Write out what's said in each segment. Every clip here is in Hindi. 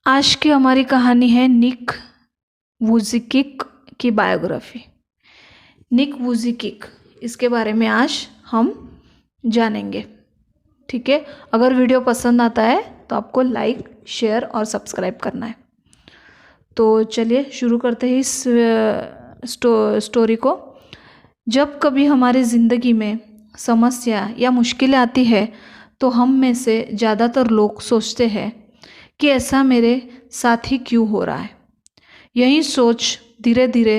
आज की हमारी कहानी है निक वुजिकिक की बायोग्राफी। निक वुजिकिक, इसके बारे में आज हम जानेंगे। ठीक है, अगर वीडियो पसंद आता है तो आपको लाइक, शेयर और सब्सक्राइब करना है। तो चलिए शुरू करते हैं इस स्टोरी को। जब कभी हमारी ज़िंदगी में समस्या या मुश्किलें आती है तो हम में से ज़्यादातर लोग सोचते हैं कि ऐसा मेरे साथ ही क्यों हो रहा है। यही सोच धीरे धीरे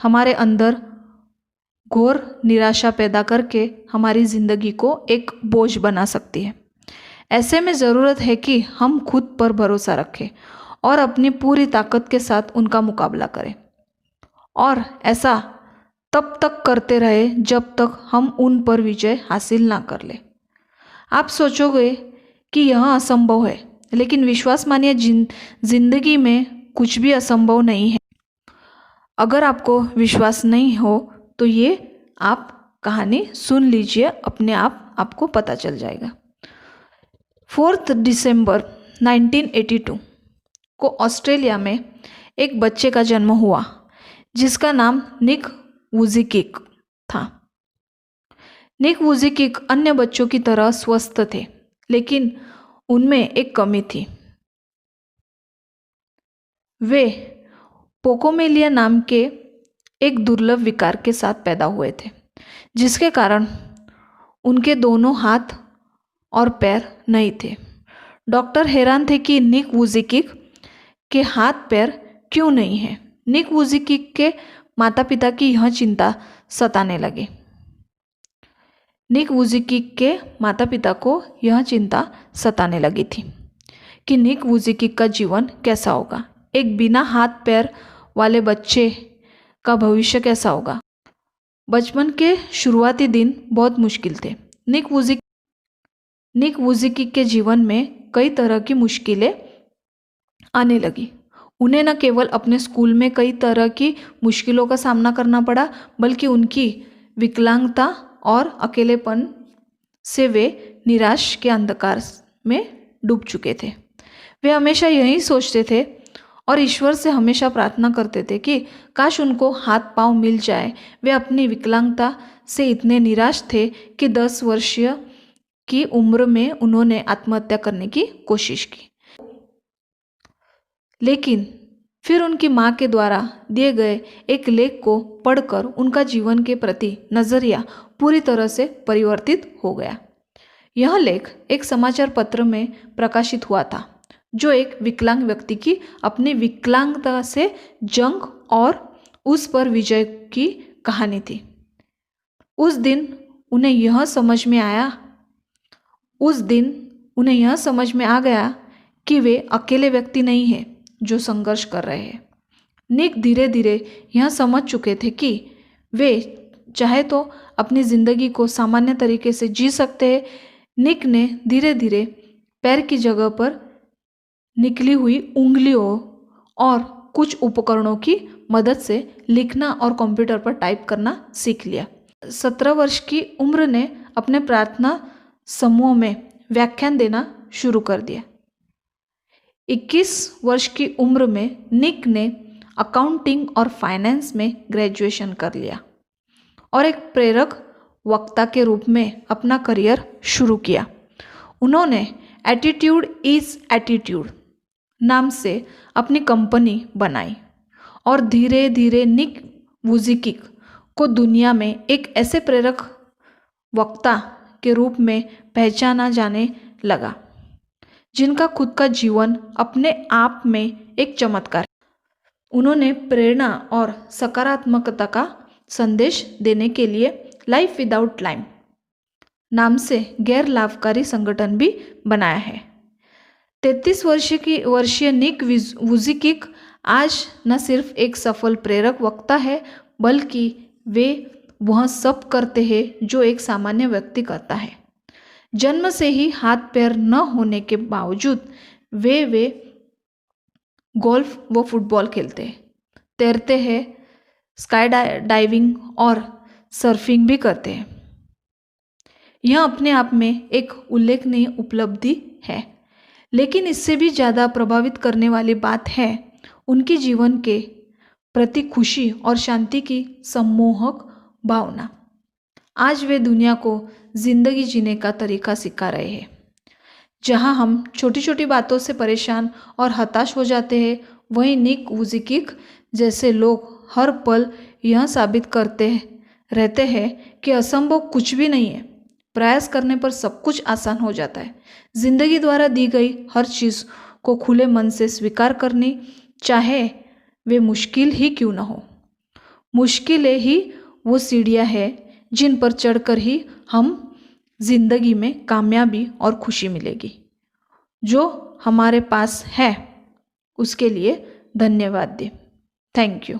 हमारे अंदर घोर निराशा पैदा करके हमारी ज़िंदगी को एक बोझ बना सकती है। ऐसे में ज़रूरत है कि हम खुद पर भरोसा रखें और अपनी पूरी ताकत के साथ उनका मुकाबला करें, और ऐसा तब तक करते रहे जब तक हम उन पर विजय हासिल ना कर ले। आप सोचोगे कि यह असंभव है, लेकिन विश्वास मानिए, जिंदगी में कुछ भी असंभव नहीं है। अगर आपको विश्वास नहीं हो तो ये आप कहानी सुन लीजिए, अपने आप आपको पता चल जाएगा। 4 दिसंबर 1982 को ऑस्ट्रेलिया में एक बच्चे का जन्म हुआ जिसका नाम निक वुजिकिक था। निक वुजिकिक अन्य बच्चों की तरह स्वस्थ थे, लेकिन उनमें एक कमी थी। वे पोकोमेलिया नाम के एक दुर्लभ विकार के साथ पैदा हुए थे, जिसके कारण उनके दोनों हाथ और पैर नहीं थे। डॉक्टर हैरान थे कि निक वुजिकिक के हाथ पैर क्यों नहीं हैं। निक वुजिकिक के माता पिता की यह चिंता सताने लगी। निक वुजिकिक के माता पिता को यह चिंता सताने लगी थी कि निक वुजिकिक का जीवन कैसा होगा। एक बिना हाथ पैर वाले बच्चे का भविष्य कैसा होगा। बचपन के शुरुआती दिन बहुत मुश्किल थे। निक वुजिकिक के जीवन में कई तरह की मुश्किलें आने लगी। उन्हें न केवल अपने स्कूल में कई तरह की मुश्किलों का सामना करना पड़ा, बल्कि उनकी विकलांगता और अकेलेपन से वे निराश के अंधकार में डूब चुके थे। वे हमेशा यही सोचते थे और ईश्वर से हमेशा प्रार्थना करते थे कि काश उनको हाथ पांव मिल जाए। वे अपनी विकलांगता से इतने निराश थे कि 10 वर्षीय की उम्र में उन्होंने आत्महत्या करने की कोशिश की, लेकिन फिर उनकी माँ के द्वारा दिए गए एक लेख को पढ़कर उनका जीवन के प्रति नज़रिया पूरी तरह से परिवर्तित हो गया। यह लेख एक समाचार पत्र में प्रकाशित हुआ था, जो एक विकलांग व्यक्ति की अपनी विकलांगता से जंग और उस पर विजय की कहानी थी। उस दिन उन्हें यह समझ में आ गया कि वे अकेले व्यक्ति नहीं हैं जो संघर्ष कर रहे हैं। निक धीरे धीरे यह समझ चुके थे कि वे चाहे तो अपनी ज़िंदगी को सामान्य तरीके से जी सकते हैं। निक ने धीरे धीरे पैर की जगह पर निकली हुई उंगलियों और कुछ उपकरणों की मदद से लिखना और कंप्यूटर पर टाइप करना सीख लिया। 17 वर्ष की उम्र ने अपने प्रार्थना समूह में व्याख्यान देना शुरू कर दिया। 21 वर्ष की उम्र में निक ने अकाउंटिंग और फाइनेंस में ग्रेजुएशन कर लिया और एक प्रेरक वक्ता के रूप में अपना करियर शुरू किया। उन्होंने एटीट्यूड इज एटीट्यूड नाम से अपनी कंपनी बनाई और धीरे धीरे निक वुजिकिक को दुनिया में एक ऐसे प्रेरक वक्ता के रूप में पहचाना जाने लगा जिनका खुद का जीवन अपने आप में एक चमत्कार है। उन्होंने प्रेरणा और सकारात्मकता का संदेश देने के लिए लाइफ विदाउट लाइम नाम से गैर लाभकारी संगठन भी बनाया है। 33 वर्षीय निक वुजिकिक आज न सिर्फ एक सफल प्रेरक वक्ता है, बल्कि वे वह सब करते हैं जो एक सामान्य व्यक्ति करता है। जन्म से ही हाथ पैर न होने के बावजूद वे गोल्फ व फुटबॉल खेलते हैं, तैरते हैं, स्काई डाइविंग और सर्फिंग भी करते हैं। यह अपने आप में एक उल्लेखनीय उपलब्धि है, लेकिन इससे भी ज़्यादा प्रभावित करने वाली बात है उनके जीवन के प्रति खुशी और शांति की सम्मोहक भावना। आज वे दुनिया को जिंदगी जीने का तरीका सिखा रहे हैं। जहां हम छोटी छोटी बातों से परेशान और हताश हो जाते हैं, वहीं निक वुजिकिक जैसे लोग हर पल यह साबित करते रहते हैं कि असंभव कुछ भी नहीं है। प्रयास करने पर सब कुछ आसान हो जाता है। जिंदगी द्वारा दी गई हर चीज़ को खुले मन से स्वीकार करनी, चाहे वे मुश्किल ही क्यों न हो। मुश्किलें ही वो सीढ़ियाँ हैं जिन पर चढ़कर ही हम जिंदगी में कामयाबी और खुशी मिलेगी। जो हमारे पास है उसके लिए धन्यवाद दें। Thank you.